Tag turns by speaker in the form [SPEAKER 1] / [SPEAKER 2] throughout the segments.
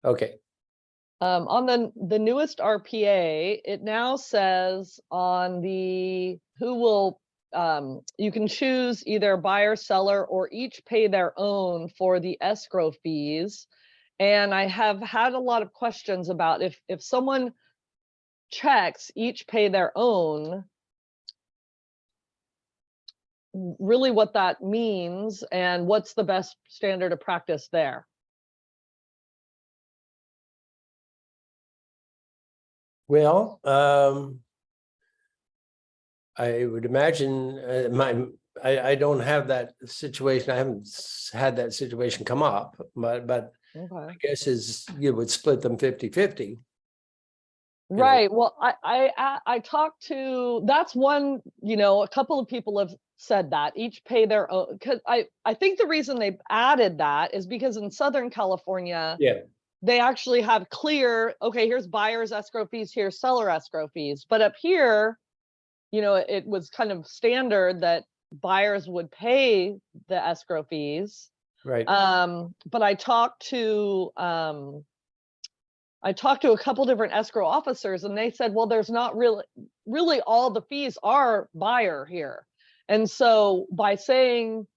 [SPEAKER 1] Okay.
[SPEAKER 2] On the newest RPA, it now says on the who will you can choose either buyer, seller, or each pay their own for the escrow fees. And I have had a lot of questions about if someone checks each pay their own, really what that means and what's the best standard of practice there.
[SPEAKER 1] Well, I would imagine I don't have that situation. I haven't had that situation come up, but
[SPEAKER 2] Okay.
[SPEAKER 1] I guess is you would split them 50-50.
[SPEAKER 2] Right. Well, I talked to, that's one, a couple of people have said that each pay their own, because I think the reason they've added that is because in Southern California,
[SPEAKER 1] Yeah.
[SPEAKER 2] they actually have clear, okay, here's buyer's escrow fees, here's seller escrow fees. But up here, it was kind of standard that buyers would pay the escrow fees.
[SPEAKER 1] Right.
[SPEAKER 2] But I talked to a couple different escrow officers, and they said, well, there's not really all the fees are buyer here. And so by saying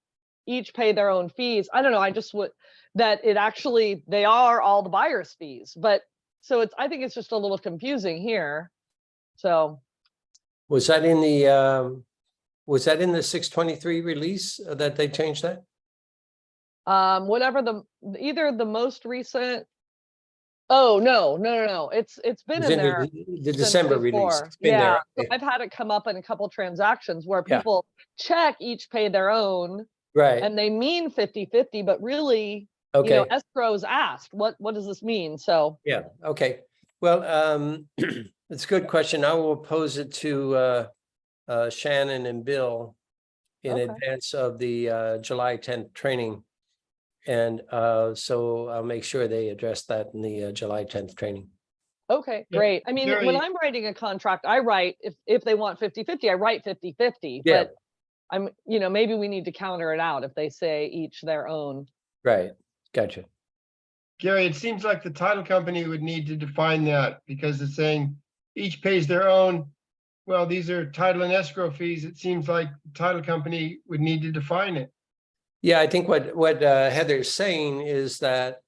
[SPEAKER 2] each pay their own fees, I don't know, I just would, that it actually, they are all the buyer's fees. But so I think it's just a little confusing here. So.
[SPEAKER 1] Was that in the 623 release that they changed that?
[SPEAKER 2] Whatever either the most recent. Oh, no. It's been in there.
[SPEAKER 1] The December release. It's been there.
[SPEAKER 2] So I've had it come up in a couple transactions where
[SPEAKER 1] Yeah.
[SPEAKER 2] people check each pay their own,
[SPEAKER 1] Right.
[SPEAKER 2] and they mean 50-50, but really,
[SPEAKER 1] Okay.
[SPEAKER 2] escrow's asked, what does this mean? So
[SPEAKER 1] Yeah. Okay. Well, it's a good question. I will pose it to Shannon and Bill in
[SPEAKER 2] Okay.
[SPEAKER 1] advance of the July 10th training. And so I'll make sure they address that in the July 10th training.
[SPEAKER 2] Okay,
[SPEAKER 3] Yeah,
[SPEAKER 2] great. I mean, when
[SPEAKER 3] Gary-
[SPEAKER 2] I'm writing a contract, I write, if they want 50-50, I write 50-50,
[SPEAKER 1] Yeah.
[SPEAKER 2] but I'm, maybe we need to counter it out if they say each their own.
[SPEAKER 1] Right. Gotcha.
[SPEAKER 3] Gary, it seems like the title company would need to define that because it's saying each pays their own. Well, these are title and escrow fees. It seems like the title company would need to define it.
[SPEAKER 1] Yeah, I think what Heather's saying is that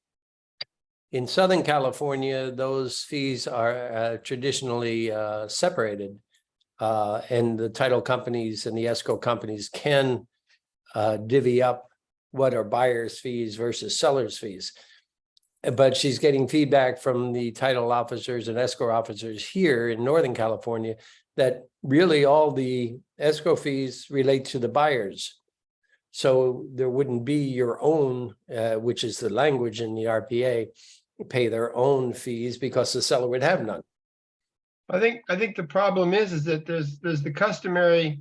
[SPEAKER 1] in Southern California, those fees are traditionally separated. And the title companies and the escrow companies can divvy up what are buyer's fees versus seller's fees. But she's getting feedback from the title officers and escrow officers here in Northern California that really all the escrow fees relate to the buyers. So there wouldn't be your own, which is the language in the RPA, pay their own fees because the seller would have none.
[SPEAKER 3] I think the problem is that there's the customary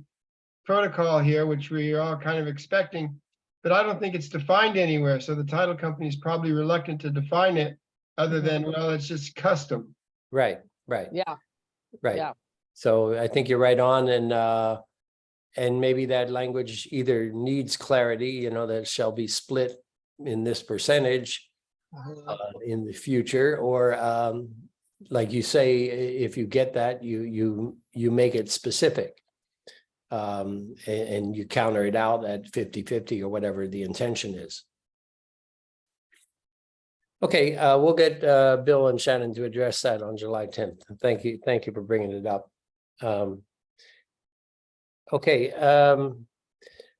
[SPEAKER 3] protocol here, which we are all kind of expecting, but I don't think it's defined anywhere. So the title company is probably reluctant to define it other than, well, it's just custom.
[SPEAKER 1] Right.
[SPEAKER 2] Yeah.
[SPEAKER 1] Right.
[SPEAKER 2] Yeah.
[SPEAKER 1] So I think you're right on. And maybe that language either needs clarity, that shall be split in this percentage in the future, or like you say, if you get that, you make it specific. And you counter it out at 50-50 or whatever the intention is. Okay, we'll get Bill and Shannon to address that on July 10th. Thank you for bringing it up. Okay,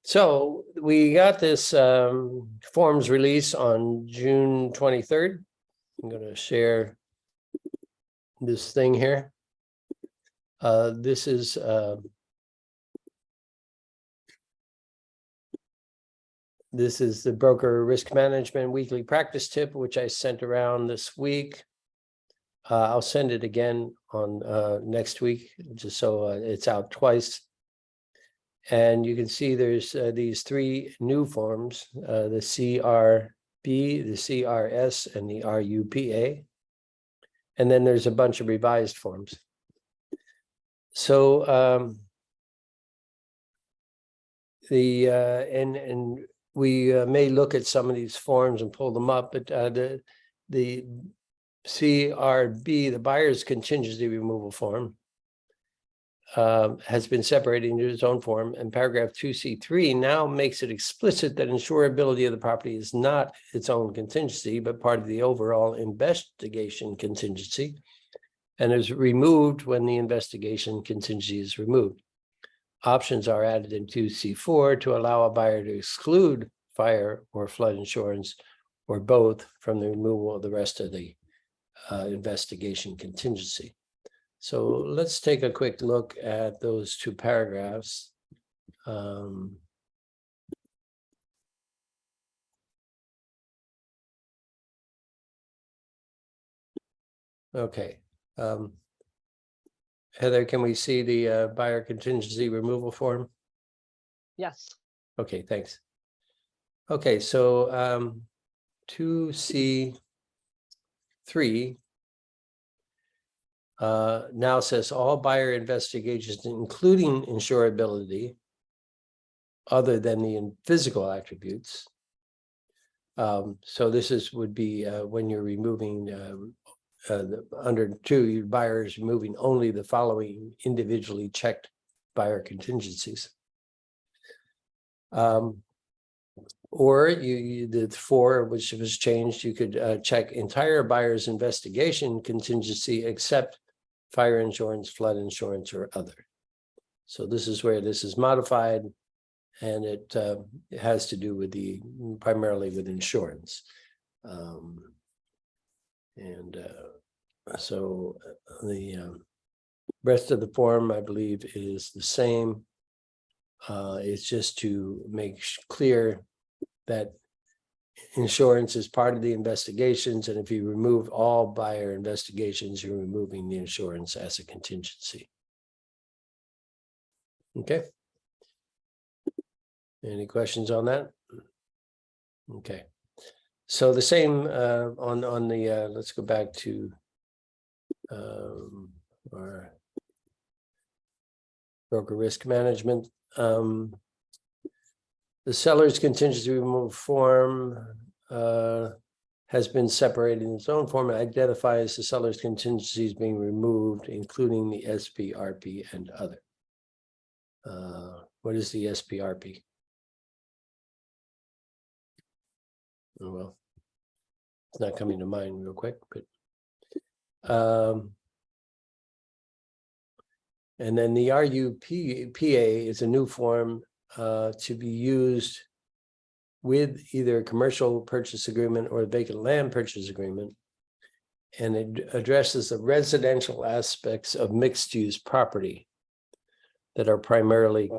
[SPEAKER 1] so we got this forms release on June 23rd. I'm going to share this thing here. This is the broker risk management weekly practice tip, which I sent around this week. I'll send it again on next week, just so it's out twice. And you can see there's these three new forms, the CRB, the CRS, and the RUPA. And then there's a bunch of revised forms. So and we may look at some of these forms and pull them up, but the CRB, the buyer's contingency removal form, has been separated into its own form, and paragraph 2C3 now makes it explicit that insurability of the property is not its own contingency, but part of the overall investigation contingency, and is removed when the investigation contingency is removed. Options are added in 2C4 to allow a buyer to exclude fire or flood insurance or both from the removal of the rest of the investigation contingency. So let's take a quick look at those two paragraphs. Okay. Heather, can we see the buyer contingency removal form?
[SPEAKER 2] Yes.
[SPEAKER 1] Okay, thanks. Okay, so 2C3 now says all buyer investigations, including insurability, other than the physical attributes. So this would be when you're removing under 2, your buyer is removing only the following individually checked buyer contingencies. Or the 4, which was changed, you could check entire buyer's investigation contingency except fire insurance, flood insurance, or other. So this is where this is modified, and it has to do with primarily with insurance. So the rest of the form, I believe, is the same. It's just to make clear that insurance is part of the investigations, and if you remove all buyer investigations, you're removing the insurance as a contingency. Okay. Any questions on that? Okay. So the same on the let's go back to our broker risk management. The seller's contingency removal form has been separated in its own form and identifies the seller's contingencies being removed, including the SPRP and other. What is the SPRP? Oh, well, it's not coming to mind real quick, but and then the RUPA is a new form to be used with either a commercial purchase agreement or a vacant land purchase agreement. And it addresses the residential aspects of mixed use property that are primarily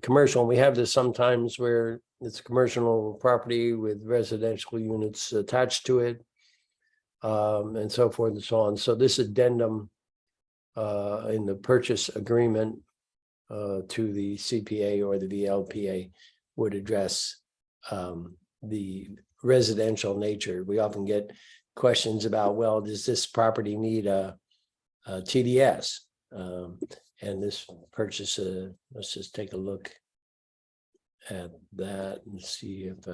[SPEAKER 1] commercial. And we have this sometimes where it's commercial property with residential units attached to it, and so forth and so on. So this addendum in the purchase agreement to the CPA or the VLPA would address the residential nature. We often get questions about, well, does this property need a TDS? And this purchase, let's just take a look at that and see if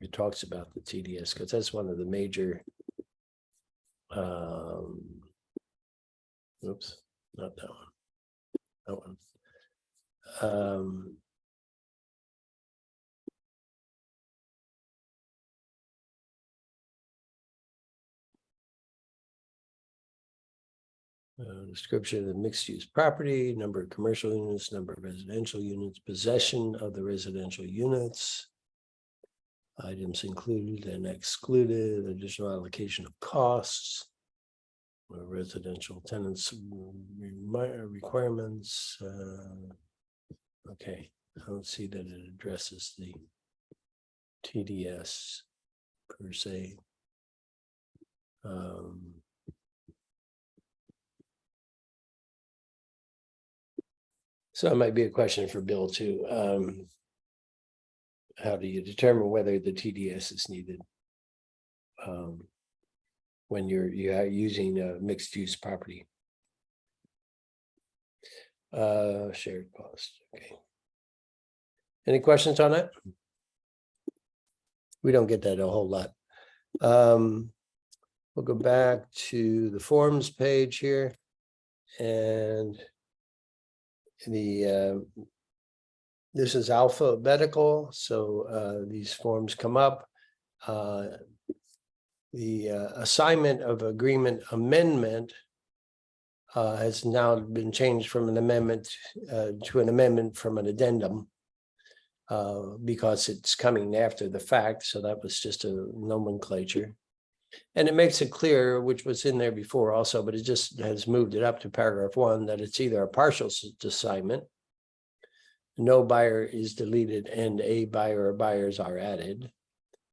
[SPEAKER 1] it talks about the TDS, because that's one of the major, oops, not that one, that one. Description of mixed-use property, number of commercial units, number of residential units, possession of the residential units, items included and excluded, additional allocation of costs, residential tenants requirements. Okay, I don't see that it addresses the TDS per se. So it might be a question for Bill too. How do you determine whether the TDS is needed when you're using a mixed use property? Shared cost. Okay. Any questions on that? We don't get that a whole lot. We'll go back to the forms page here. And this is alphabetical, so these forms come up. The assignment of agreement amendment has now been changed from an amendment to an amendment from an addendum because it's coming after the fact. So that was just a nomenclature. And it makes it clear, which was in there before also, but it just has moved it up to paragraph 1, that it's either a partial assignment, no buyer is deleted and a buyer or buyers are added.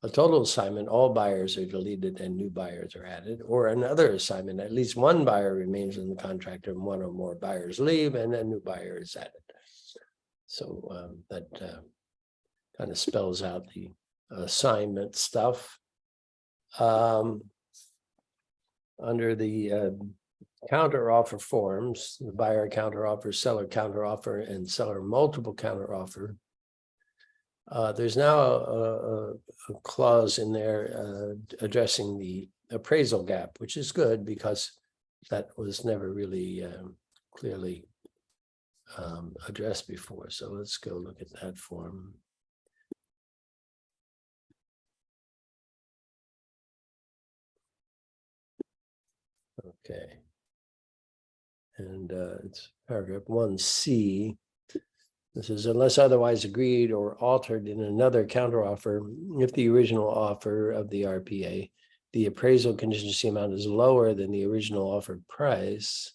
[SPEAKER 1] A total assignment, all buyers are deleted and new buyers are added, or another assignment, at least one buyer remains in the contract and one or more buyers leave and a new buyer is added. So that kind of spells out the assignment stuff. Under the counteroffer forms, the buyer counteroffer, seller counteroffer, and seller multiple counteroffer. There's now a clause in there addressing the appraisal gap, which is good because that was never really clearly addressed before. So let's go look at that form. Okay. And it's paragraph 1C. This is unless otherwise agreed or altered in another counteroffer, if the original offer of the RPA, the appraisal contingency amount is lower than the original offered price,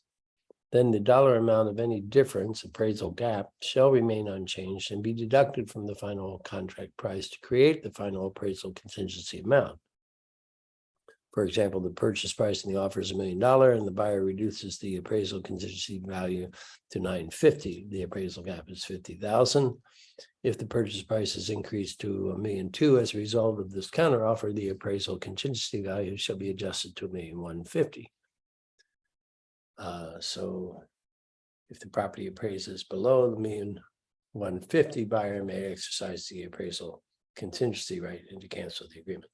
[SPEAKER 1] then the dollar amount of any difference, appraisal gap, shall remain unchanged and be deducted from the final contract price to create the final appraisal contingency amount. For example, the purchase price in the offer is $1 million and the buyer reduces the appraisal contingency value to $950,000. The appraisal gap is $50,000. If the purchase price is increased to $1.2 million as a result of this counteroffer, the appraisal contingency value shall be adjusted to $1.15 million. So if the property appraises below $1.15 million, buyer may exercise the appraisal contingency right and to cancel the agreement.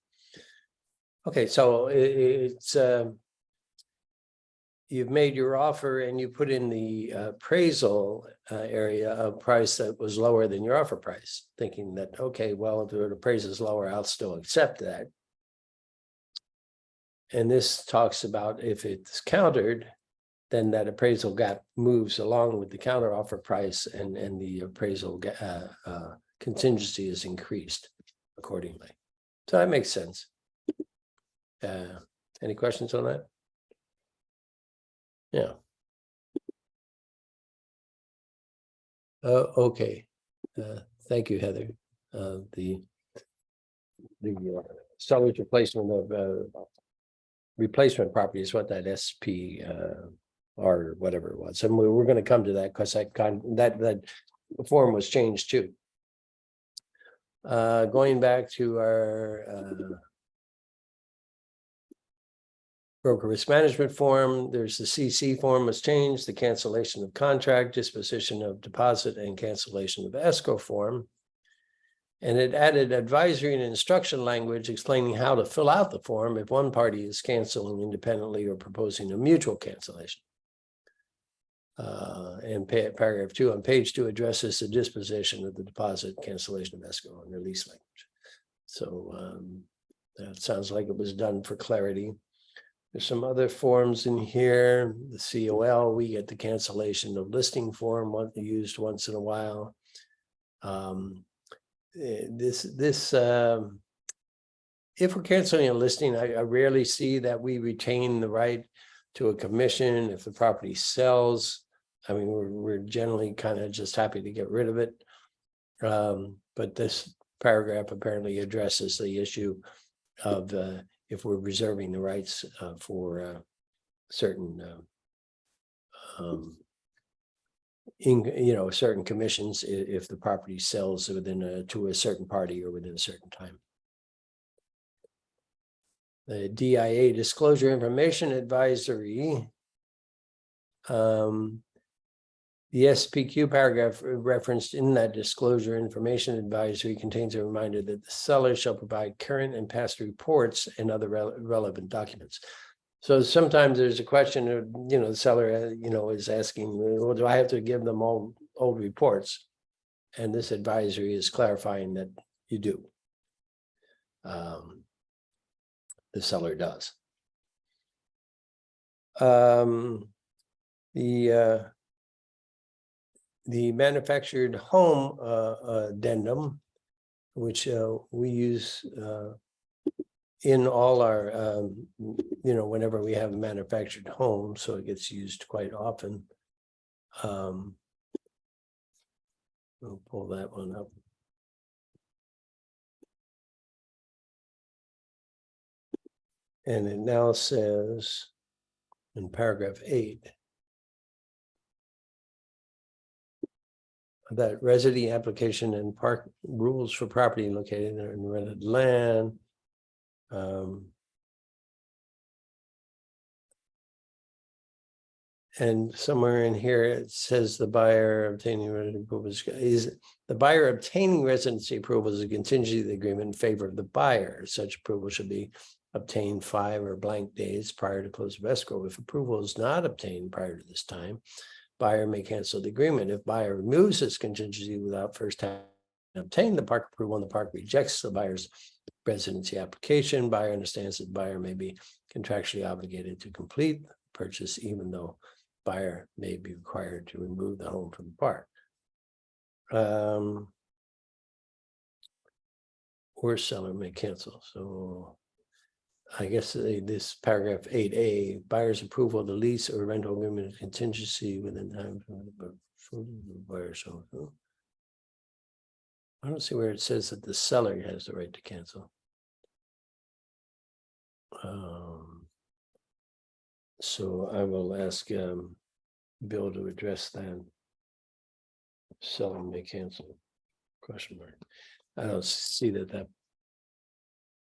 [SPEAKER 1] Okay, so it's you've made your offer and you put in the appraisal area a price that was lower than your offer price, thinking that, okay, well, if the appraisal is lower, I'll still accept that. And this talks about if it's countered, then that appraisal gap moves along with the counter offer price and the appraisal contingency is increased accordingly. So that makes sense. Any questions on that? Yeah. Okay. Thank you, Heather. The seller's replacement of replacement property is what that SP or whatever it was. And we're going to come to that because that form was changed too. Going back to our broker risk management form, there's the CC form was changed, the cancellation of contract, disposition of deposit, and cancellation of escrow form. And it added advisory and instruction language explaining how to fill out the form if one party is canceling independently or proposing a mutual cancellation. And paragraph 2 on page 2 addresses the disposition of the deposit, cancellation of escrow, and release language. So that sounds like it was done for clarity. There's some other forms in here. The COL, we get the cancellation of listing form used once in a while. If we're canceling a listing, I rarely see that we retain the right to a commission if the property sells. I mean, we're generally kind of just happy to get rid of it. But this paragraph apparently addresses the issue of if we're reserving the rights for certain certain commissions if the property sells within to a certain party or within a certain time. The DIA disclosure information advisory. The The SPQ paragraph referenced in that disclosure information advisory contains a reminder that the seller shall provide current and past reports and other relevant documents. So sometimes there's a question of, the seller, is asking, well, do I have to give them all old reports? And this advisory is clarifying that you do. The seller does. The manufactured home addendum, which we use in all our, whenever we have a manufactured home, so it gets used quite often. We'll pull that one up. And it now says in paragraph 8 that resident application and park rules for property located in rented land. And somewhere in here, it says the buyer obtaining residency approval is the buyer obtaining residency approval is a contingency of the agreement in favor of the buyer. Such approval should be obtained 5 or blank days prior to close of escrow. If approval is not obtained prior to this time, buyer may cancel the agreement. If buyer removes this contingency without first having obtained the park approval and the park rejects the buyer's residency application, buyer understands that buyer may be contractually obligated to complete the purchase, even though buyer may be required to remove the home from the park. Or seller may cancel. So I guess this paragraph 8A, buyer's approval of the lease or rental agreement contingency within time for the buyer. So I don't see where it says that the seller has the right to cancel. So I will ask Bill to address that. Seller may cancel, question mark. I don't see that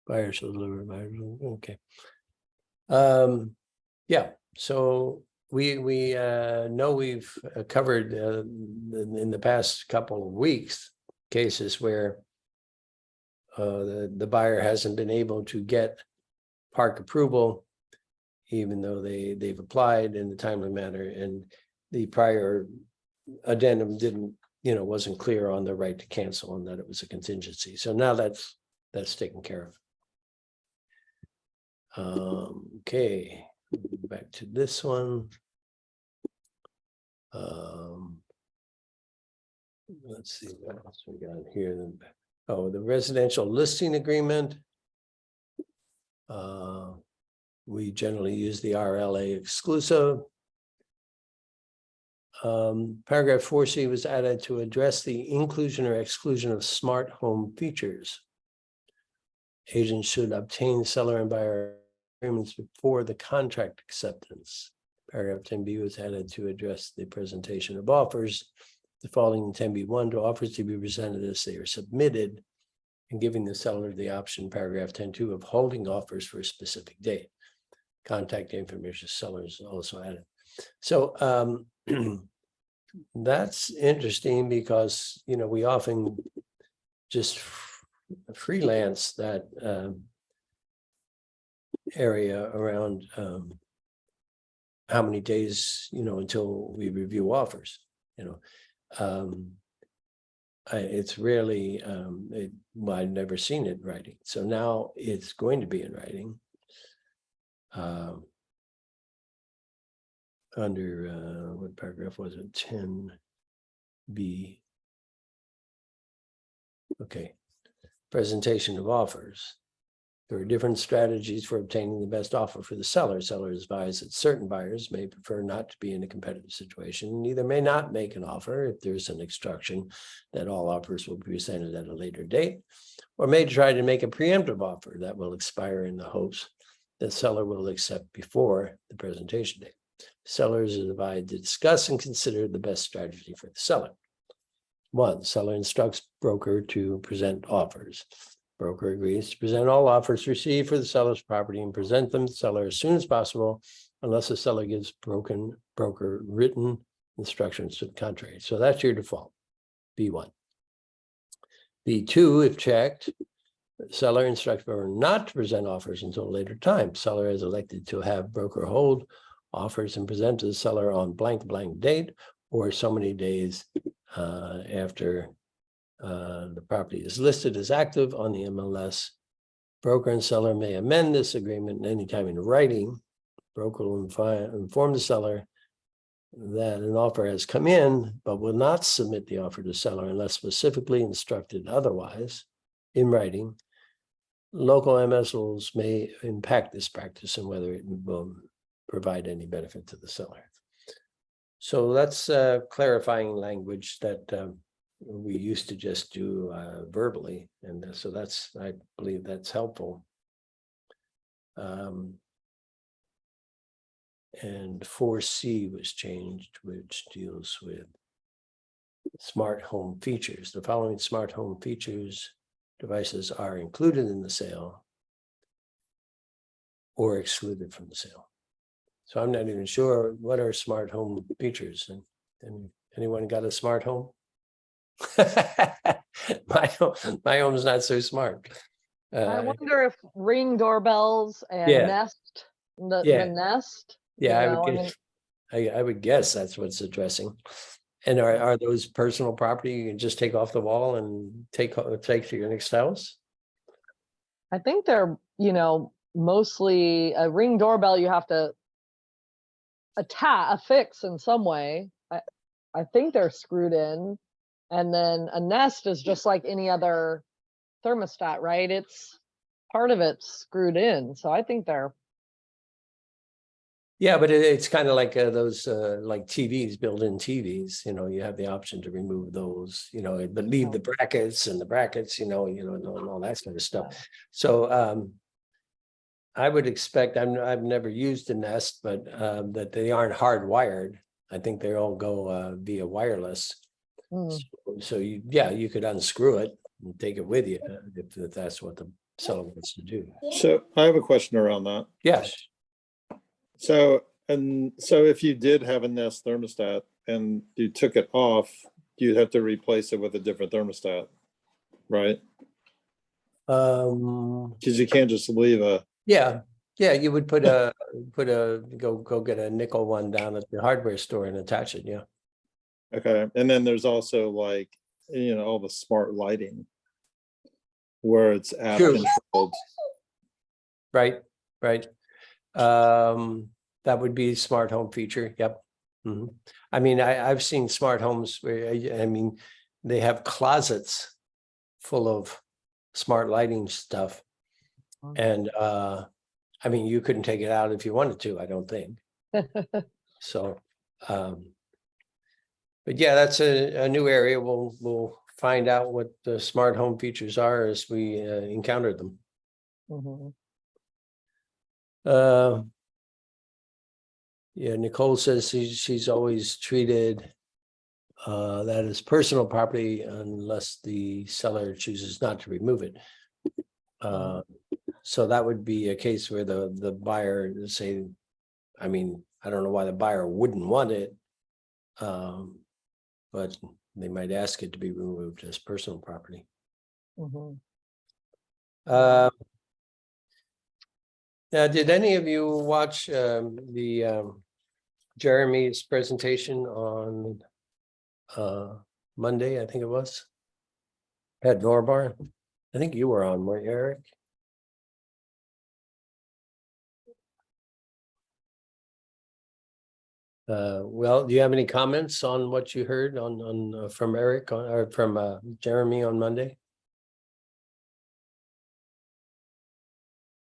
[SPEAKER 1] buyer shall deliver, buyer, okay. Yeah, so we know we've covered in the past couple of weeks cases where the buyer hasn't been able to get park approval, even though they've applied in a timely manner, and the prior addendum wasn't clear on the right to cancel and that it was a contingency. So now that's taken care of. Okay, back to this one. Let's see what else we got here. Oh, the residential listing agreement. We generally use the RLA exclusive. Paragraph 4C was added to address the inclusion or exclusion of smart home features. Agents should obtain seller and buyer agreements before the contract acceptance. Paragraph 10B was added to address the presentation of offers, defaulting in 10B1 to offers to be presented as they are submitted, and giving the seller the option, paragraph 10.2, of holding offers for a specific date. Contact information sellers also added. So that's interesting because, we often just freelance that area around how many days, until we review offers, it's rarely, I've never seen it in writing. So now it's going to be in writing. Under what paragraph was it? 10B. Okay. Presentation of offers. There are different strategies for obtaining the best offer for the seller. Sellers advise that certain buyers may prefer not to be in a competitive situation, neither may not make an offer if there's an instruction that all offers will be presented at a later date, or may try to make a preemptive offer that will expire in the hopes the seller will accept before the presentation date. Sellers are advised to discuss and consider the best strategy for the seller. 1, seller instructs broker to present offers. Broker agrees to present all offers received for the seller's property and present them to the seller as soon as possible, unless the seller gives broker written instructions to the contrary. So that's your default, B1. B2, if checked, seller instructs broker not to present offers until a later time. Seller is elected to have broker hold offers and present to the seller on blank date or so many days after the property is listed as active on the MLS. Broker and seller may amend this agreement anytime in writing. Broker will inform the seller that an offer has come in, but will not submit the offer to seller unless specifically instructed otherwise in writing. Local MS rules may impact this practice and whether it will provide any benefit to the seller. So that's clarifying language that we used to just do verbally. And so that's, I believe that's helpful. And 4C was changed, which deals with smart home features. The following smart home features devices are included in the sale or excluded from the sale. So I'm not even sure what are smart home features. And anyone got a smart home? My home's not so smart.
[SPEAKER 2] I wonder if Ring doorbells and
[SPEAKER 1] Yeah.
[SPEAKER 2] Nest, the
[SPEAKER 1] Yeah.
[SPEAKER 2] Nest.
[SPEAKER 1] Yeah,
[SPEAKER 2] you
[SPEAKER 1] I
[SPEAKER 2] know,
[SPEAKER 1] would
[SPEAKER 2] I
[SPEAKER 1] guess, I would guess that's what's addressing. And are those personal property you can just take off the wall and take to your next house?
[SPEAKER 2] I think they're, mostly a Ring doorbell you have to affix in some way. I think they're screwed in. And then a Nest is just like any other thermostat, right? It's part of it's screwed in. So I think they're.
[SPEAKER 1] Yeah, but it's kind of like those like TVs, built-in TVs, you have the option to remove those, but leave the brackets and and all that kind of stuff. So I would expect, I've never used a Nest, but that they aren't hardwired. I think they all go via wireless. So you could unscrew it and take it with you if that's what the seller wants to do.
[SPEAKER 4] So I have a question around that.
[SPEAKER 1] Yes.
[SPEAKER 4] So if you did have a Nest thermostat and you took it off, you'd have to replace it with a different thermostat, right? Because you can't just leave a.
[SPEAKER 1] Yeah, you would put go get a nickel one down at the hardware store and attach it. Yeah.
[SPEAKER 4] Okay, and then there's also like, all the smart lighting where it's app controlled.
[SPEAKER 1] Right. That would be a smart home feature. Yep. Mm-hmm. I mean, I've seen smart homes where, they have closets full of smart lighting stuff. And you couldn't take it out if you wanted to, I don't think. So, but yeah, that's a new area. We'll find out what the smart home features are as we encounter them. Yeah, Nicole says she's always treated that as personal property unless the seller chooses not to remove it. So that would be a case where the buyer say, I don't know why the buyer wouldn't want it, but they might ask it to be removed as personal property. Now, did any of you watch the Jeremy's presentation on Monday? I think it was at Norbar. I think you were on, weren't you, Eric? Well, do you have any comments on what you heard on from Eric or from Jeremy on Monday?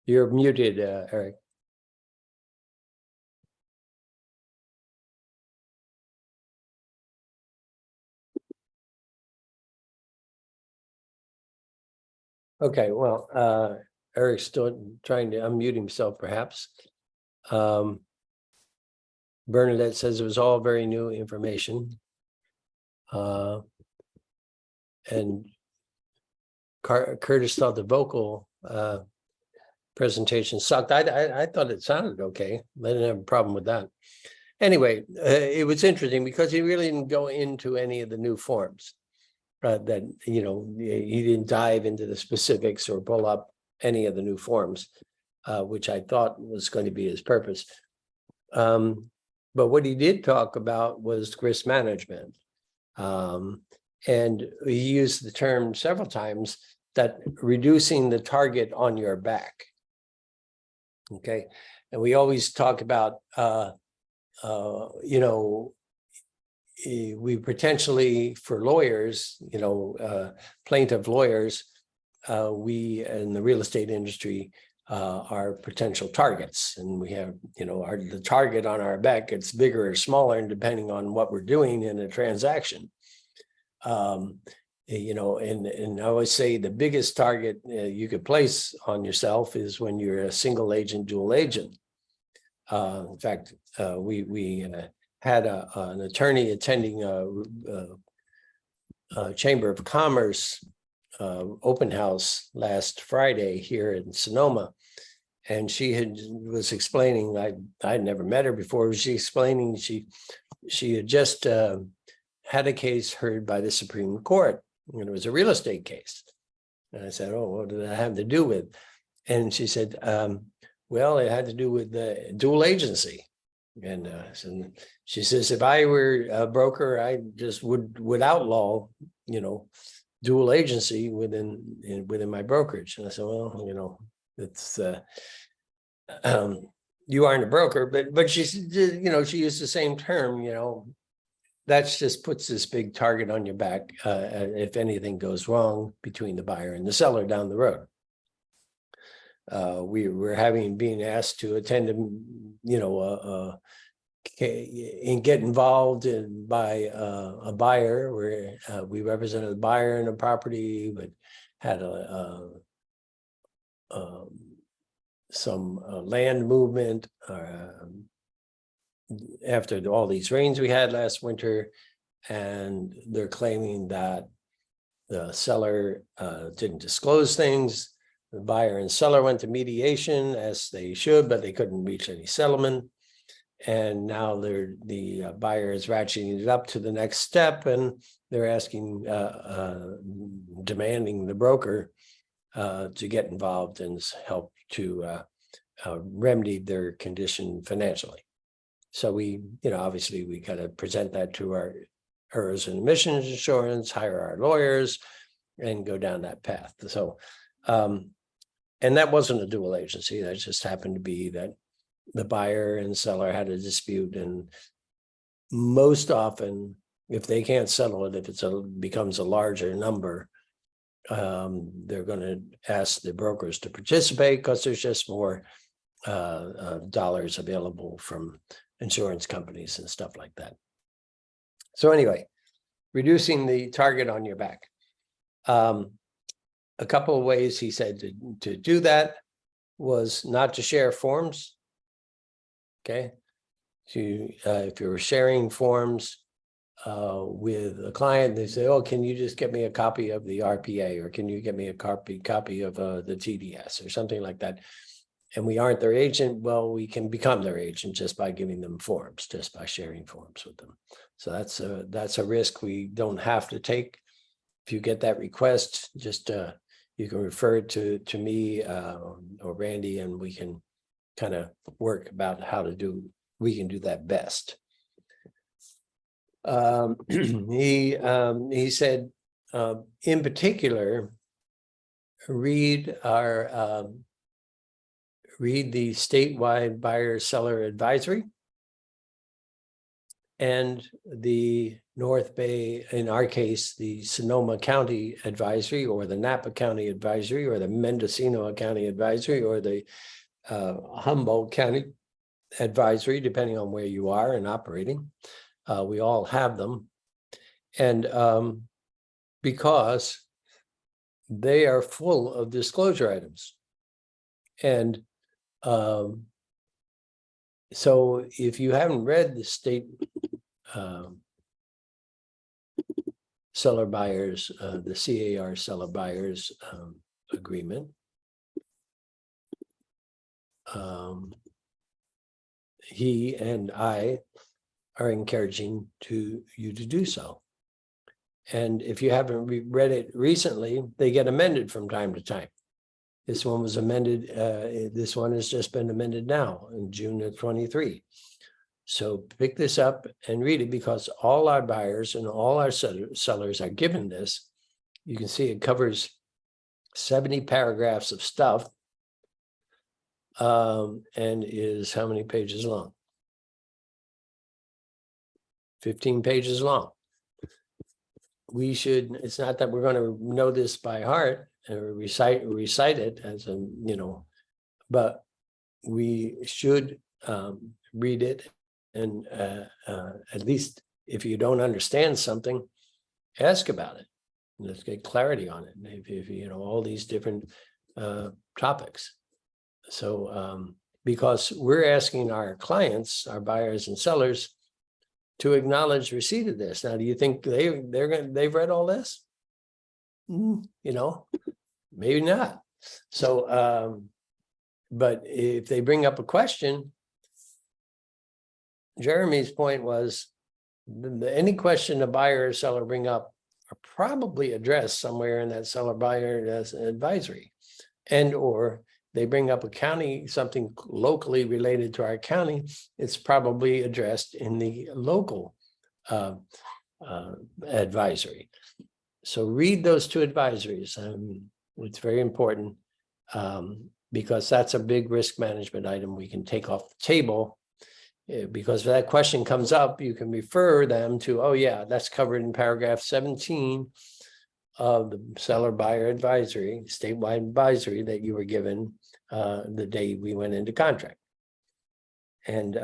[SPEAKER 1] You're muted, Eric. Okay, well, Eric's still trying to unmute himself, perhaps. Bernadette says it was all very new information. And Curtis thought the vocal presentation sucked. I thought it sounded okay. I didn't have a problem with that. Anyway, it was interesting because he really didn't go into any of the new forms. That, you know, he didn't dive into the specifics or pull up any of the new forms, which I thought was going to be his purpose. But what he did talk about was risk management. And he used the term several times that reducing the target on your back. Okay. And we always talk about, you know, we potentially, for lawyers, you know, plaintiff lawyers, we in the real estate industry are potential targets, and we have, you know, the target on our back gets bigger or smaller, and depending on what we're doing in a transaction. You know, and I always say the biggest target you could place on yourself is when you're a single agent, dual agent. In fact, we had an attorney attending a Chamber of Commerce open house last Friday here in Sonoma, and she was explaining, I'd never met her before. She explaining she had just had a case heard by the Supreme Court, and it was a real estate case. And I said, "Oh, what did that have to do with?" And she said, "Well, it had to do with the dual agency." And so she says, "If I were a broker, I just would outlaw, you know, dual agency within my brokerage." And I said, "Well, you know, it's you aren't a broker," but she, you know, she used the same term, you know, that just puts this big target on your back if anything goes wrong between the buyer and the seller down the road. We were being asked to attend, you know, and get involved by a buyer where we represented a buyer in a property, but had some land movement after all these rains we had last winter, and they're claiming that the seller didn't disclose things. The buyer and seller went to mediation, as they should, but they couldn't reach any settlement. And now the buyer is ratcheting it up to the next step, and they're asking, demanding the broker to get involved and help to remedy their condition financially. So we, you know, obviously we got to present that to our errors and omissions insurance, hire our lawyers, and go down that path. So, and that wasn't a dual agency. That just happened to be that the buyer and seller had a dispute, and most often, if they can't settle it, if it becomes a larger number, they're going to ask the brokers to participate because there's just more dollars available from insurance companies and stuff like that. So anyway, reducing the target on your back. A couple of ways he said to do that was not to share forms. Okay, if you're sharing forms with a client, they say, "Oh, can you just get me a copy of the RPA, or can you get me a copy of the TDS or something like that?" And we aren't their agent. Well, we can become their agent just by giving them forms, just by sharing forms with them. So that's a risk we don't have to take. If you get that request, just you can refer it to me or Randy, and we can kind of work about how to do. We can do that best. He said, in particular, read the statewide buyer seller advisory and the North Bay, in our case, the Sonoma County advisory, or the Napa County advisory, or the Mendocino County advisory, or the Humboldt County advisory, depending on where you are and operating. We all have them. And because they are full of disclosure items. And so if you haven't read the state seller buyers, the CAR seller buyers agreement, he and I are encouraging you to do so. And if you haven't read it recently, they get amended from time to time. This one was amended, this one has just been amended now in June of 23. So pick this up and read it, because all our buyers and all our sellers are given this. You can see it covers 70 paragraphs of stuff, and is how many pages long? 15 pages long. We should, it's not that we're going to know this by heart or recite it as a, but we should read it, and at least if you don't understand something, ask about it. Let's get clarity on it. If all these different topics. So because we're asking our clients, our buyers and sellers, to acknowledge receipt of this. Now, do you think they've read all this? Maybe not. So, but if they bring up a question, Jeremy's point was any question a buyer or seller bring up are probably addressed somewhere in that seller buyer advisory, and or they bring up a county, something locally related to our county, it's probably addressed in the local advisory. So read those two advisories. It's very important, because that's a big risk management item we can take off the table. Because if that question comes up, you can refer them to, oh yeah, that's covered in paragraph 17 of the seller buyer advisory, statewide advisory that you were given the day we went into contract. And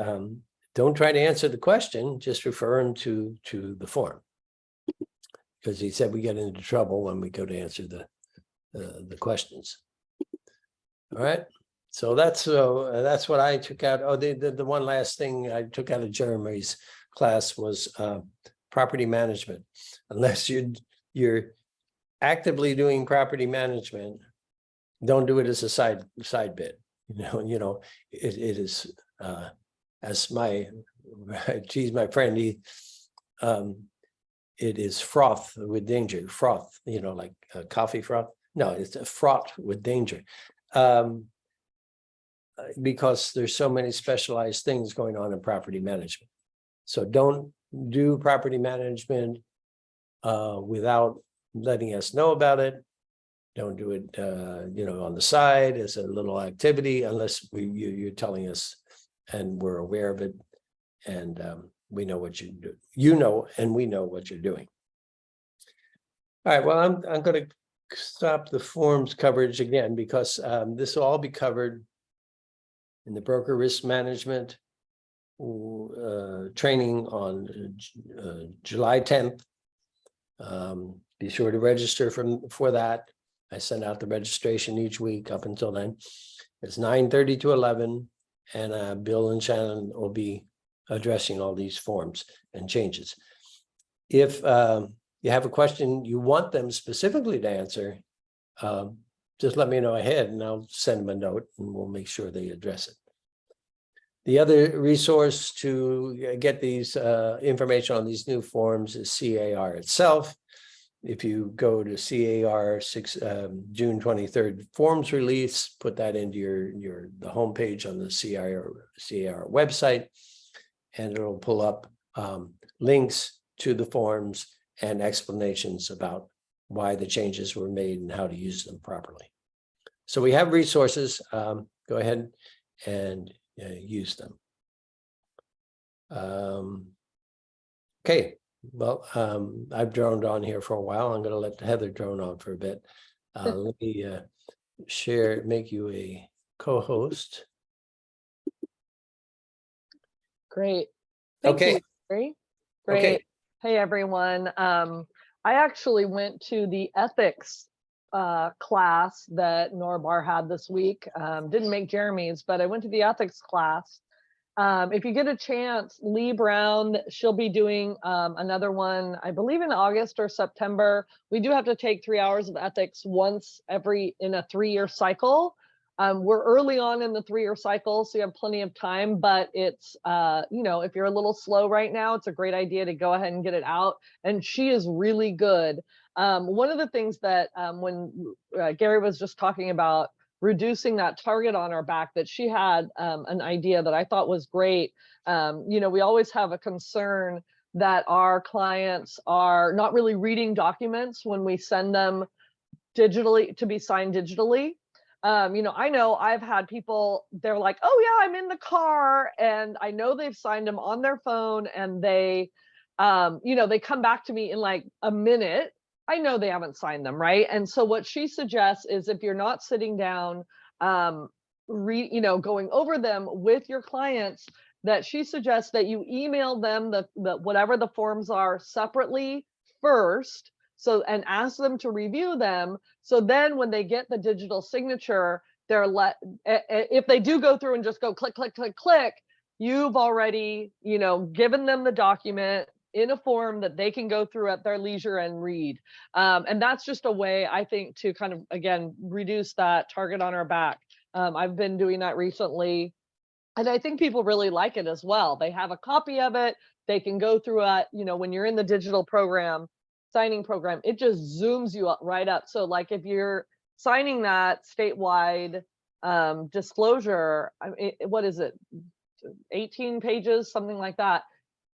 [SPEAKER 1] don't try to answer the question, just refer them to the form. Because he said we get into trouble when we go to answer the questions. All right. So that's what I took out. Oh, the one last thing I took out of Jeremy's class was property management. Unless you're actively doing property management, don't do it as a side bit. It is as my friend, it is froth with danger. Froth, like coffee froth. No, it's a fraught with danger. Because there's so many specialized things going on in property management. So don't do property management without letting us know about it. Don't do it, on the side as a little activity, unless you're telling us and we're aware of it, and we know what you do. And we know what you're doing. All right. Well, I'm going to stop the forms coverage again, because this will all be covered in the broker risk management training on July 10th. Be sure to register for that. I send out the registration each week up until then. It's 9:30 to 11, and Bill and Shannon will be addressing all these forms and changes. If you have a question you want them specifically to answer, just let me know ahead and I'll send them a note and we'll make sure they address it. The other resource to get these information on these new forms is CAR itself. If you go to CAR June 23rd forms release, put that into the homepage on the CAR website, and it'll pull up links to the forms and explanations about why the changes were made and how to use them properly. So we have resources. Go ahead and use them. Okay. Well, I've droned on here for a while. I'm going to let Heather drone on for a bit. Let me make you a co-host.
[SPEAKER 2] Great. Thank
[SPEAKER 1] Okay.
[SPEAKER 2] you, Gary. Great.
[SPEAKER 1] Okay.
[SPEAKER 2] Hey, everyone. I actually went to the ethics class that Norbar had this week. Didn't make Jeremy's, but I went to the ethics class. If you get a chance, Lee Brown, she'll be doing another one, I believe in August or September. We do have to take 3 hours of ethics once in a 3-year cycle. We're early on in the 3-year cycle, so you have plenty of time, but it's, you know, if you're a little slow right now, it's a great idea to go ahead and get it out. And she is really good. One of the things that when Gary was just talking about reducing that target on our back, that she had an idea that I thought was great. You know, we always have a concern that our clients are not really reading documents when we send them digitally to be signed digitally. You know I've had people, they're like, oh yeah, I'm in the car, and I know they've signed them on their phone, and they you know, they come back to me in like a minute. I know they haven't signed them, right? And so what she suggests is, if you're not sitting down you know, going over them with your clients, that she suggests that you email them the whatever the forms are separately first, so, and ask them to review them. So then when they get the digital signature, they're if they do go through and just go click, click, click, click, you've already, you know, given them the document in a form that they can go through at their leisure and read. And that's just a way, I think, to kind of, again, reduce that target on our back. I've been doing that recently, and I think people really like it as well. They have a copy of it. They can go through it, you know, when you're in the digital program, signing program, it just zooms you up right up. So like if you're signing that statewide disclosure, I mean, what is it, 18 pages, something like that,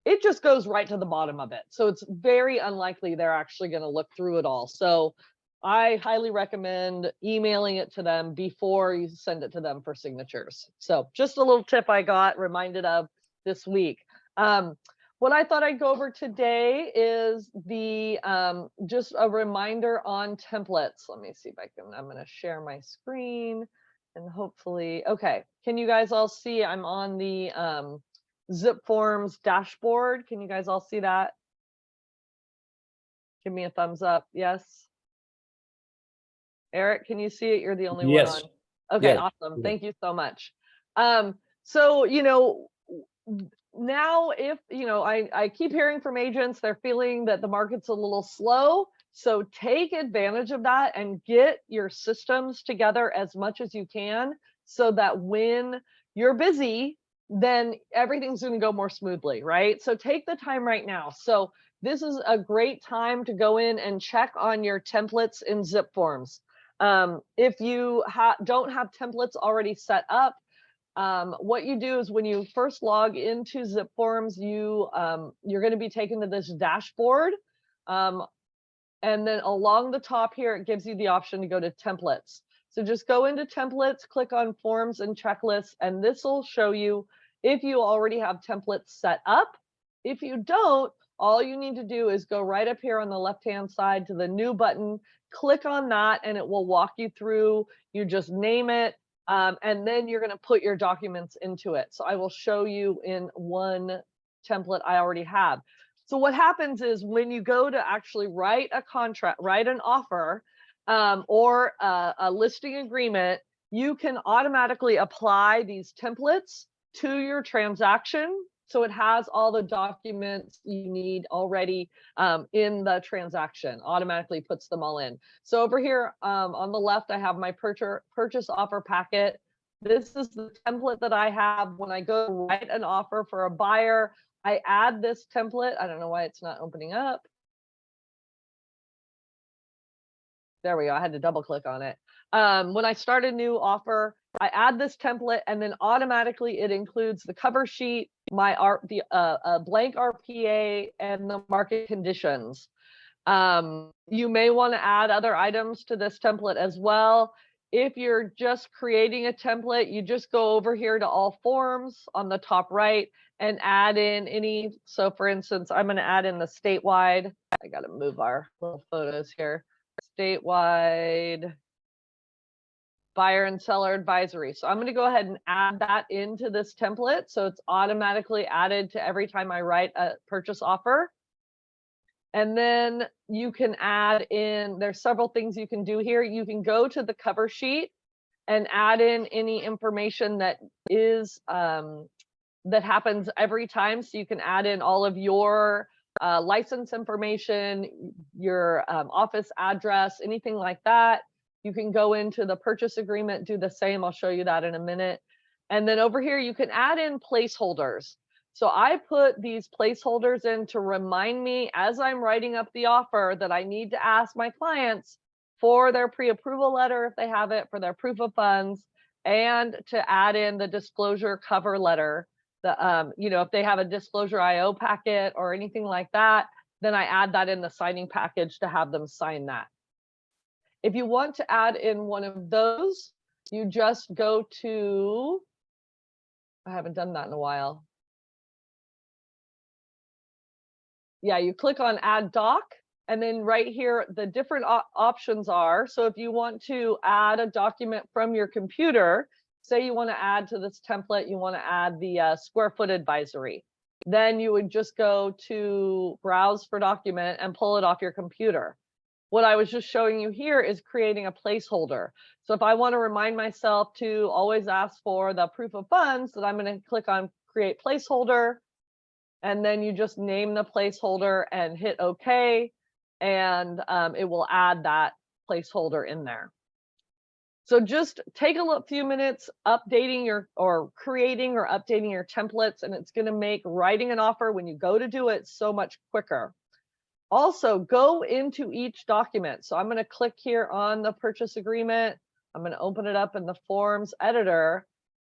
[SPEAKER 2] it just goes right to the bottom of it. So it's very unlikely they're actually going to look through it all. So I highly recommend emailing it to them before you send it to them for signatures. So just a little tip I got reminded of this week. What I thought I'd go over today is the just a reminder on templates. Let me see if I can, I'm going to share my screen and hopefully, okay. Can you guys all see I'm on the Zip Forms dashboard? Can you guys all see that? Give me a thumbs up. Yes. Eric, can you see it? You're the only one
[SPEAKER 1] Yes.
[SPEAKER 2] on. Okay,
[SPEAKER 1] Yes.
[SPEAKER 2] awesome. Thank you so much. So, you know, now if, you know, I keep hearing from agents, they're feeling that the market's a little slow. So take advantage of that and get your systems together as much as you can, so that when you're busy, then everything's going to go more smoothly, right? So take the time right now. So this is a great time to go in and check on your templates in Zip Forms. If you don't have templates already set up, what you do is when you first log into Zip Forms, you're going to be taken to this dashboard. And then along the top here, it gives you the option to go to templates. So just go into templates, click on forms and checklists, and this will show you if you already have templates set up. If you don't, all you need to do is go right up here on the left-hand side to the new button, click on that, and it will walk you through. You just name it, and then you're going to put your documents into it. So I will show you in one template I already have. So what happens is when you go to actually write a contract, write an offer, or a listing agreement, you can automatically apply these templates to your transaction. So it has all the documents you need already in the transaction, automatically puts them all in. So over here on the left, I have my purchase offer packet. This is the template that I have when I go to write an offer for a buyer. I add this template. I don't know why it's not opening up. There we go. I had to double click on it. When I start a new offer, I add this template, and then automatically it includes the cover sheet, my blank RPA, and the market conditions. You may want to add other items to this template as well. If you're just creating a template, you just go over here to all forms on the top right and add in any. So for instance, I'm going to add in the statewide. I got to move our little photos here. Statewide buyer and seller advisory. So I'm going to go ahead and add that into this template. So it's automatically added to every time I write a purchase offer. And then you can add in, there's several things you can do here. You can go to the cover sheet and add in any information that is, that happens every time. So you can add in all of your license information, your office address, anything like that. You can go into the purchase agreement, do the same. I'll show you that in a minute. And then over here, you can add in placeholders. So I put these placeholders in to remind me as I'm writing up the offer that I need to ask my clients for their pre-approval letter if they have it, for their proof of funds, and to add in the disclosure cover letter. The if they have a disclosure IO packet or anything like that, then I add that in the signing package to have them sign that. If you want to add in one of those, you just go to, I haven't done that in a while. Yeah, you click on add doc, and then right here, the different options are, so if you want to add a document from your computer, say you want to add to this template, you want to add the square foot advisory, then you would just go to browse for document and pull it off your computer. What I was just showing you here is creating a placeholder. So if I want to remind myself to always ask for the proof of funds, then I'm going to click on create placeholder, and then you just name the placeholder and hit OK, and it will add that placeholder in there. So just take a few minutes updating creating or updating your templates, and it's going to make writing an offer when you go to do it so much quicker. Also, go into each document. So I'm going to click here on the purchase agreement. I'm going to open it up in the forms editor.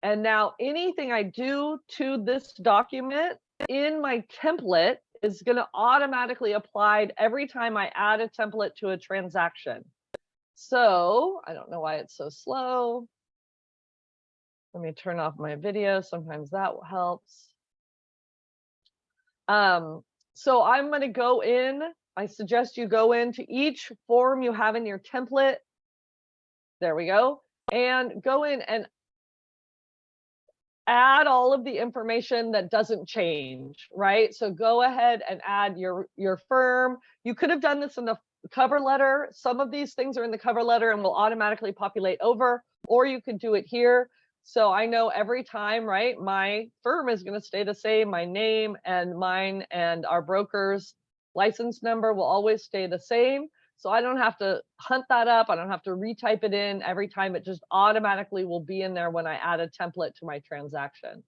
[SPEAKER 2] And now anything I do to this document in my template is going to automatically apply every time I add a template to a transaction. So I don't know why it's so slow. Let me turn off my video. Sometimes that helps. So I'm going to go in. I suggest you go into each form you have in your template. There we go. And go in and add all of the information that doesn't change, right? So go ahead and add your firm. You could have done this in the cover letter. Some of these things are in the cover letter and will automatically populate over, or you could do it here. So I know every time, right, my firm is going to stay the same. My name and mine and our broker's license number will always stay the same. So I don't have to hunt that up. I don't have to retype it in every time. It just automatically will be in there when I add a template to my transaction.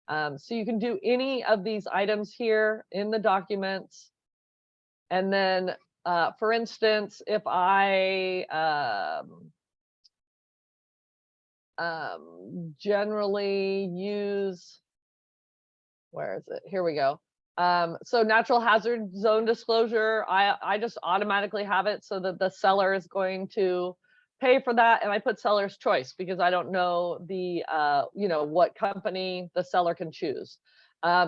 [SPEAKER 2] So you can do any of these items here in the documents. And then, for instance, if I generally use, where is it? Here we go. So natural hazard zone disclosure, I just automatically have it so that the seller is going to pay for that. And I put seller's choice because I don't know the, what company the seller can choose.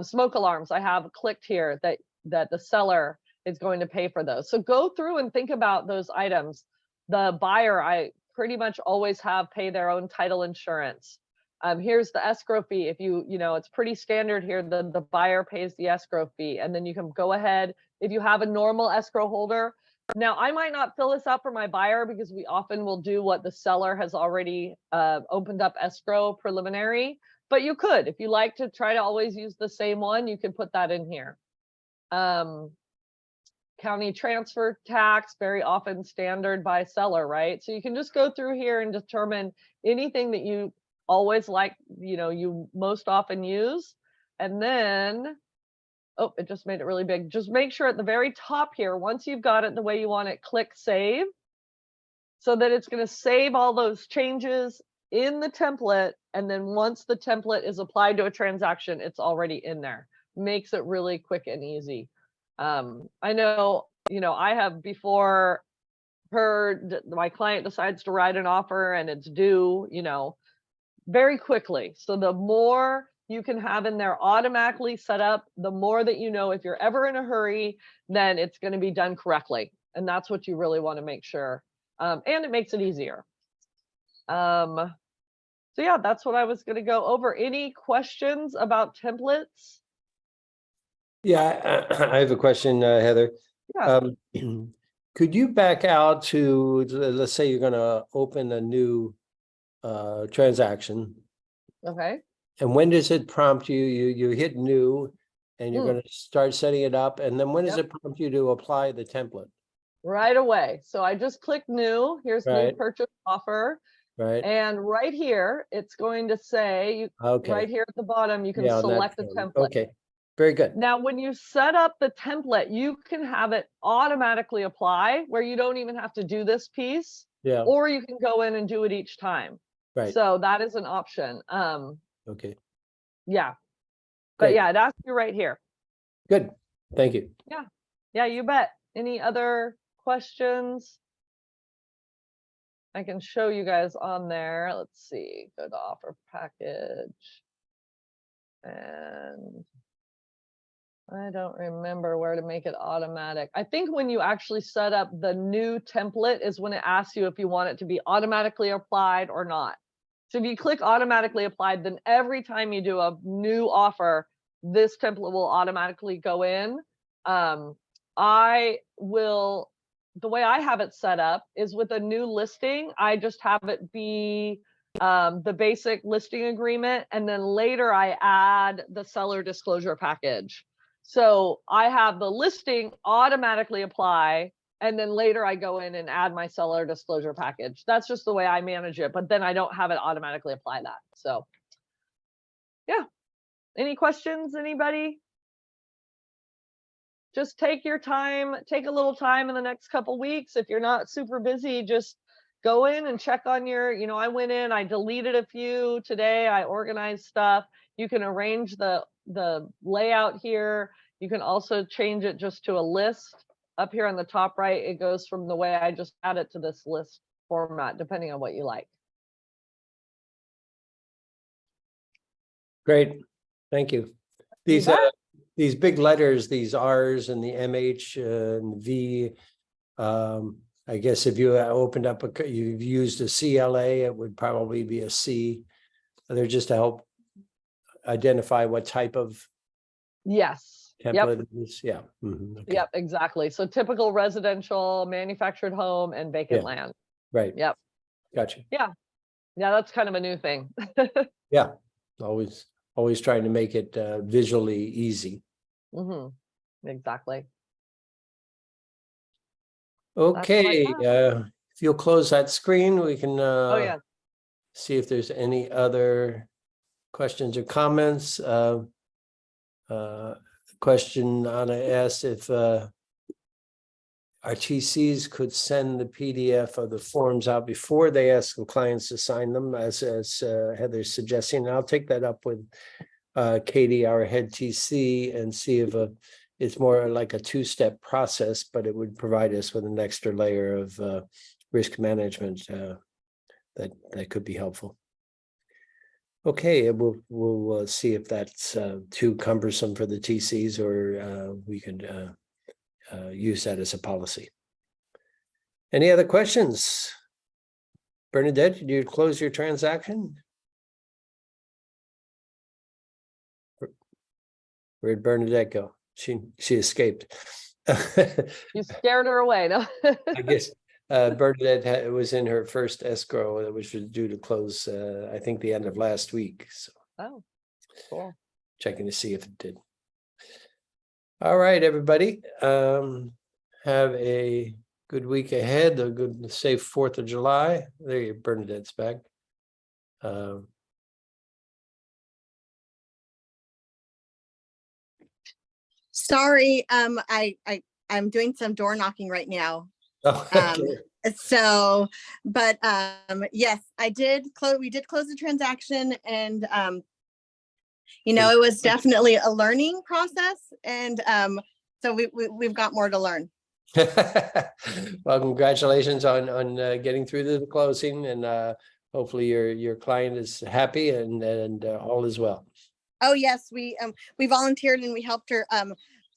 [SPEAKER 2] Smoke alarms, I have clicked here that the seller is going to pay for those. So go through and think about those items. The buyer, I pretty much always have pay their own title insurance. Here's the escrow fee. If it's pretty standard here, the buyer pays the escrow fee, and then you can go ahead. If you have a normal escrow holder, now I might not fill this out for my buyer because we often will do what the seller has already opened up escrow preliminary, but you could, if you like to try to always use the same one, you can put that in here. County transfer tax, very often standard by seller, right? So you can just go through here and determine anything that you always like, you most often use. And then, oh, it just made it really big. Just make sure at the very top here, once you've got it the way you want it, click save, so that it's going to save all those changes in the template. And then once the template is applied to a transaction, it's already in there. Makes it really quick and easy. I know, I have before heard my client decides to write an offer and it's due, very quickly. So the more you can have in there automatically set up, the more that if you're ever in a hurry, then it's going to be done correctly. And that's what you really want to make sure. And it makes it easier. So yeah, that's what I was going to go over. Any questions about templates?
[SPEAKER 1] Yeah, I have a question, Heather.
[SPEAKER 2] Yeah.
[SPEAKER 1] Could you back out to, let's say you're going to open a new transaction,
[SPEAKER 2] Okay.
[SPEAKER 1] and when does it prompt you? You hit new, and you're
[SPEAKER 2] Hmm.
[SPEAKER 1] going to start setting it up, and then when does
[SPEAKER 2] Yep.
[SPEAKER 1] it prompt you to apply the template?
[SPEAKER 2] right away. So I just click new. Here's new
[SPEAKER 1] Right.
[SPEAKER 2] purchase offer.
[SPEAKER 1] Right,
[SPEAKER 2] And right here, it's going to say,
[SPEAKER 1] okay.
[SPEAKER 2] right here at the bottom, you can
[SPEAKER 1] Yeah, on that
[SPEAKER 2] select a
[SPEAKER 1] form.
[SPEAKER 2] template.
[SPEAKER 1] Okay, very good.
[SPEAKER 2] Now, when you set up the template, you can have it automatically apply where you don't even have to do this piece,
[SPEAKER 1] Yeah,
[SPEAKER 2] or you can go in and do it each time.
[SPEAKER 1] right,
[SPEAKER 2] So that is an option.
[SPEAKER 1] okay,
[SPEAKER 2] Yeah, but
[SPEAKER 1] great,
[SPEAKER 2] yeah, it asks you right here.
[SPEAKER 1] good, thank you.
[SPEAKER 2] Yeah, you bet. Any other questions? I can show you guys on there. Let's see, go to offer package. And I don't remember where to make it automatic. I think when you actually set up the new template is when it asks you if you want it to be automatically applied or not. So if you click automatically applied, then every time you do a new offer, this template will automatically go in. The way I have it set up is with a new listing, I just have it be the basic listing agreement, and then later I add the seller disclosure package. So I have the listing automatically apply, and then later I go in and add my seller disclosure package. That's just the way I manage it, but then I don't have it automatically apply that. So yeah. Any questions, anybody? Just take your time, take a little time in the next couple weeks. If you're not super busy, just go in and check on your, I went in, I deleted a few today, I organized stuff. You can arrange the layout here. You can also change it just to a list. Up here on the top right, it goes from the way I just add it to this list format, depending on what you like.
[SPEAKER 1] Great, thank you. These
[SPEAKER 2] bet.
[SPEAKER 1] these big letters, these R's and the MH and V. I guess if you opened up you've used a CLA, it would probably be a C. They're just to help identify what type of
[SPEAKER 2] Yes. Yep.
[SPEAKER 1] template it is. Yeah. Mhm, okay.
[SPEAKER 2] Yep, exactly. So typical residential, manufactured home, and vacant
[SPEAKER 1] Yeah.
[SPEAKER 2] land.
[SPEAKER 1] Right.
[SPEAKER 2] Yep.
[SPEAKER 1] Gotcha.
[SPEAKER 2] Yeah, that's kind of a new thing.
[SPEAKER 1] Yeah. Always trying to make it visually easy.
[SPEAKER 2] Exactly.
[SPEAKER 1] Okay,
[SPEAKER 2] that.
[SPEAKER 1] if you'll close that screen, we can
[SPEAKER 2] Oh, yeah.
[SPEAKER 1] see if there's any other questions or comments. Question Anna asked if our TCs could send the PDF of the forms out before they ask the clients to sign them, as Heather's suggesting. And I'll take that up with Katie, our head TC, and see if it's more like a two-step process, but it would provide us with an extra layer of risk management that could be helpful. Okay, we'll see if that's too cumbersome for the TCs, or we could use that as a policy. Any other questions? Bernadette, did you close your transaction? Where'd Bernadette go? She escaped.
[SPEAKER 2] You scared her away, no?
[SPEAKER 1] I guess Bernadette was in her first escrow, which was due to close, I think, the end of last week. So
[SPEAKER 2] Oh, cool.
[SPEAKER 1] checking to see if it did. All right, everybody. Have a good week ahead. A good, safe 4th of July. There you, Bernadette's back.
[SPEAKER 5] Sorry, I'm doing some door knocking right now.
[SPEAKER 1] Oh, okay.
[SPEAKER 5] So, but yes, we did close the transaction, and it was definitely a learning process, and so we've got more to learn.
[SPEAKER 1] Well, congratulations on getting through the closing, and hopefully your client is happy and all is well.
[SPEAKER 5] Oh yes, we volunteered and we helped her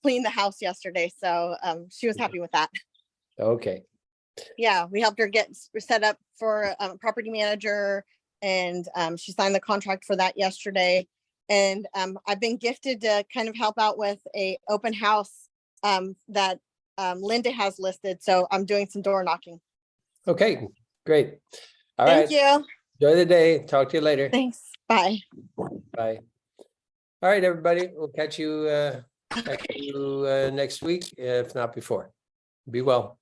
[SPEAKER 5] clean the house yesterday, so she was happy with that.
[SPEAKER 1] Okay.
[SPEAKER 5] Yeah, we helped her get set up for a property manager, and she signed the contract for that yesterday. And I've been gifted to kind of help out with a open house that Linda has listed. So I'm doing some door knocking.
[SPEAKER 1] Okay, great. All
[SPEAKER 5] Thank
[SPEAKER 1] right.
[SPEAKER 5] you.
[SPEAKER 1] Enjoy the day. Talk to you later.
[SPEAKER 5] Thanks. Bye.
[SPEAKER 1] Bye. All right, everybody. We'll catch you next week, if not before. Be well.